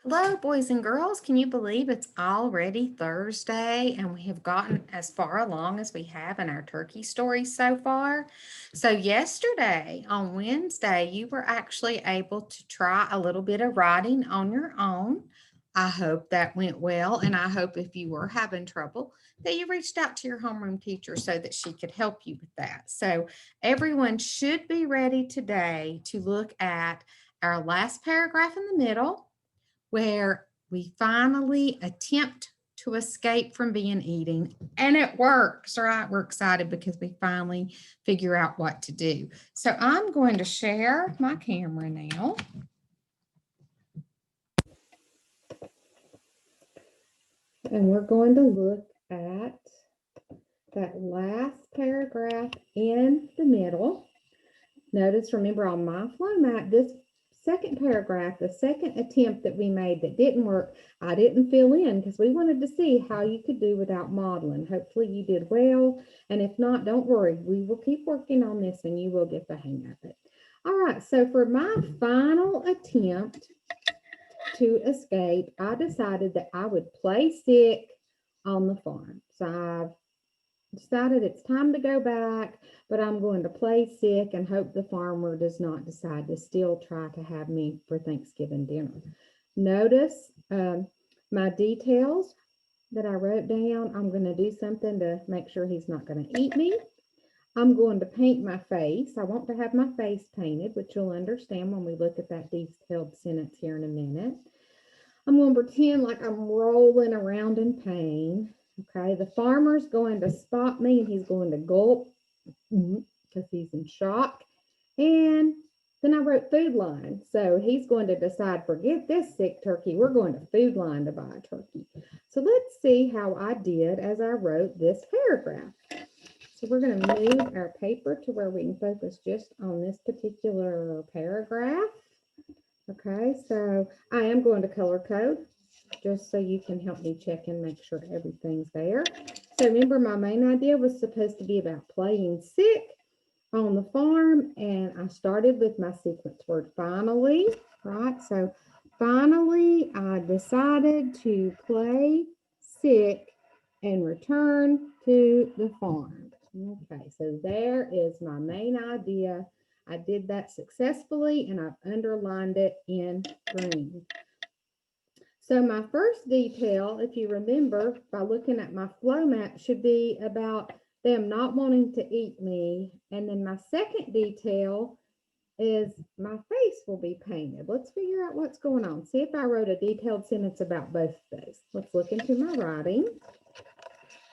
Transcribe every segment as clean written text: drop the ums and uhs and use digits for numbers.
Hello, boys and girls. Can you believe it's already Thursday and we have gotten as far along as we have in our turkey story so far? So, yesterday on Wednesday, you were actually able to try a little bit of writing on your own. I hope that went well, and I hope if you were having trouble that you reached out to your homeroom teacher so that she could help you with that. So, everyone should be ready today to look at our last paragraph in the middle where we finally attempt to escape from being eating and it works, right? We're excited because we finally figure out what to do. So I'm going to share my camera now and we're going to look at that last paragraph in the middle. Notice, remember on my flow mat, this second paragraph, the second attempt that we made that didn't work, I didn't fill in because we wanted to see how you could do without modeling. Hopefully you did well. And if not, don't worry. We will keep working on this and you will get the hang of it. All right, so for my final attempt to escape, I decided that I would play sick on the farm. So I've decided it's time to go back, but I'm going to play sick and hope the farmer does not decide to still try to have me for Thanksgiving dinner. Notice my details that I wrote down. I'm going to do something to make sure he's not going to eat me. I'm going to paint my face. I want to have my face painted, which you'll understand when we look at that detailed sentence here in a minute. I'm going to pretend like I'm rolling around in pain. Okay, the farmer's going to spot me and he's going to gulp because he's in shock. And then I wrote food line. So he's going to decide, forget this sick turkey. We're going to food line to buy a turkey. So let's see how I did as I wrote this paragraph. So we're going to move our paper to where we can focus just on this particular paragraph. Okay, so I am going to color code just so you can help me check and make sure everything's there. So remember, my main idea was supposed to be about playing sick on the farm, and I started with my sequence word finally, right? So finally, I decided to play sick and return to the farm. Okay, so there is my main idea. I did that successfully and I've underlined it in green. So my first detail, if you remember, by looking at my flow mat, should be about them not wanting to eat me. And then my second detail is my face will be painted. Let's figure out what's going on. See if I wrote a detailed sentence about both of those. Let's look into my writing.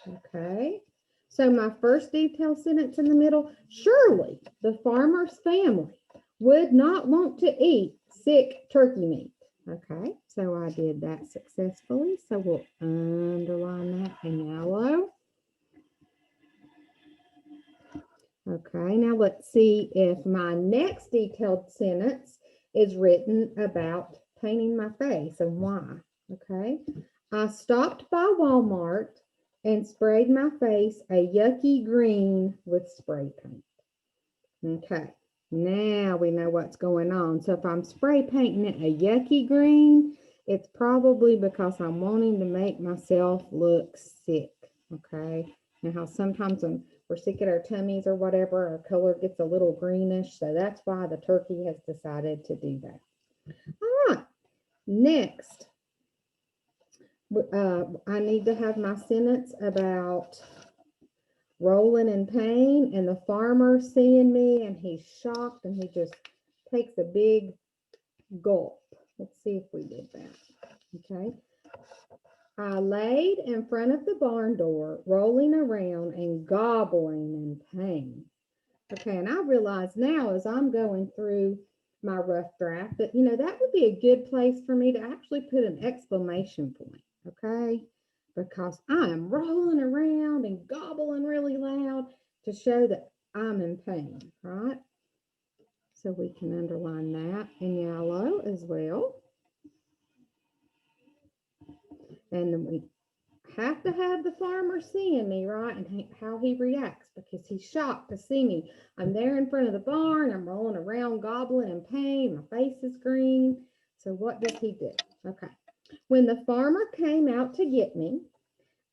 Okay. So my first detailed sentence in the middle, surely the farmer's family would not want to eat sick turkey meat. Okay, so I did that successfully. So we'll underline that in yellow. Okay, now let's see if my next detailed sentence is written about painting my face and why. Okay, I stopped by Walmart and sprayed my face a yucky green with spray paint. Okay, now we know what's going on. So if I'm spray painting it a yucky green, it's probably because I'm wanting to make myself look sick. Okay, and how sometimes when we're sick at our tummies or whatever, our color gets a little greenish. So that's why the turkey has decided to do that. All right, next, I need to have my sentence about rolling in pain and the farmer seeing me and he's shocked and he just takes a big gulp. Let's see if we did that. Okay. I laid in front of the barn door, rolling around and gobbling in pain. Okay, and I realize now as I'm going through my rough draft that, that would be a good place for me to actually put an exclamation point. Okay, because I'm rolling around and gobbling really loud to show that I'm in pain, right? So we can underline that in yellow as well. And then we have to have the farmer seeing me, right? And how he reacts because he's shocked to see me. I'm there in front of the barn. I'm rolling around, gobbling in pain. My face is green. So what does he do? Okay. When the farmer came out to get me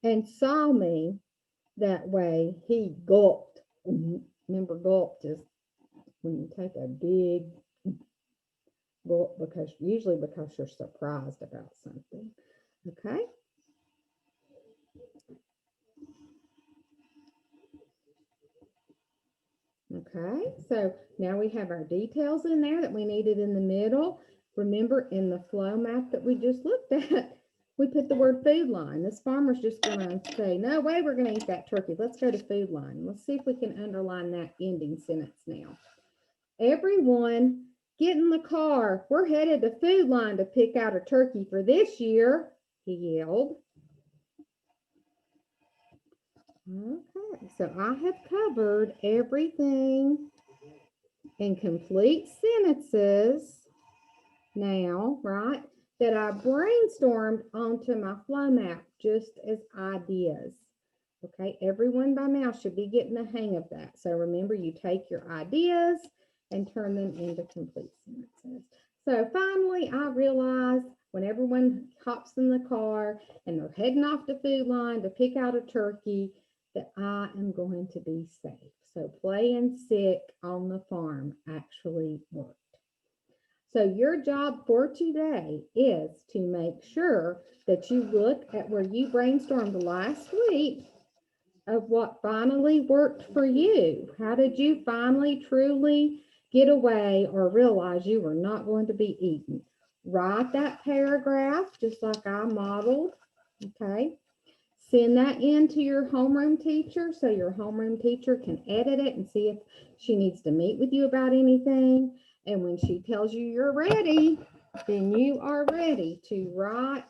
and saw me that way, he gulped. Remember, gulped is when you take a big gulp because you're surprised about something. Okay. Okay, so now we have our details in there that we needed in the middle. Remember, in the flow map that we just looked at, we put the word food line. This farmer's just going to say, no way, we're going to eat that turkey. Let's go to food line. Let's see if we can underline that ending sentence now. Everyone, get in the car. We're headed to food line to pick out a turkey for this year, he yelled. Okay, so I have covered everything in complete sentences now, right, that I brainstormed onto my flow map just as ideas. Okay, everyone by now should be getting the hang of that. So remember, you take your ideas and turn them into complete sentences. So finally, I realized when everyone hops in the car and they're heading off the food line to pick out a turkey, that I am going to be safe. So playing sick on the farm actually worked. So your job for today is to make sure that you look at where you brainstormed last week of what finally worked for you. How did you finally truly get away or realize you were not going to be eaten? Write that paragraph just like I modeled, okay? Send that in to your homeroom teacher so your homeroom teacher can edit it and see if she needs to meet with you about anything. And when she tells you you're ready, then you are ready to write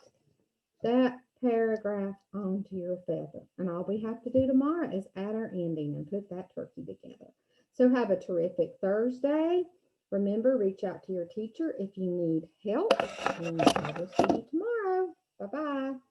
that paragraph onto your feather. And all we have to do tomorrow is add our ending and put that turkey together. So have a terrific Thursday. Remember, reach out to your teacher if you need help. And I will see you tomorrow. Bye-bye.